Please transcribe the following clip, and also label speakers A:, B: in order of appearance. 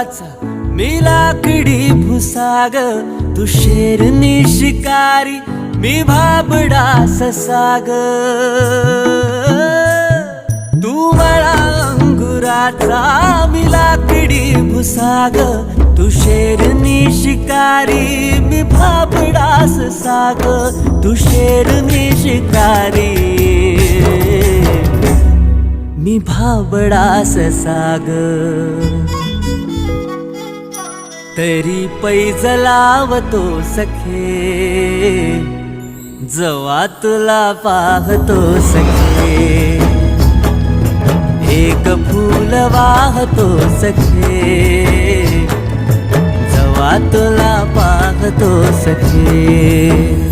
A: वनाचा मी लाकडी भुसाग, तू शेरनी शिकारी मी भाबडा ससाग. तू मला अंगुराचा मी लाकडी भुसाग, तू शेरनी शिकारी मी भाबडा ससाग. तू शेरनी शिकारी मी भाबडा ससाग. तरी पैज लावतो सखे, जवा तुला पाहतो सखे. एक फूल वाहतो सखे, जवा तुला पाहतो सखे.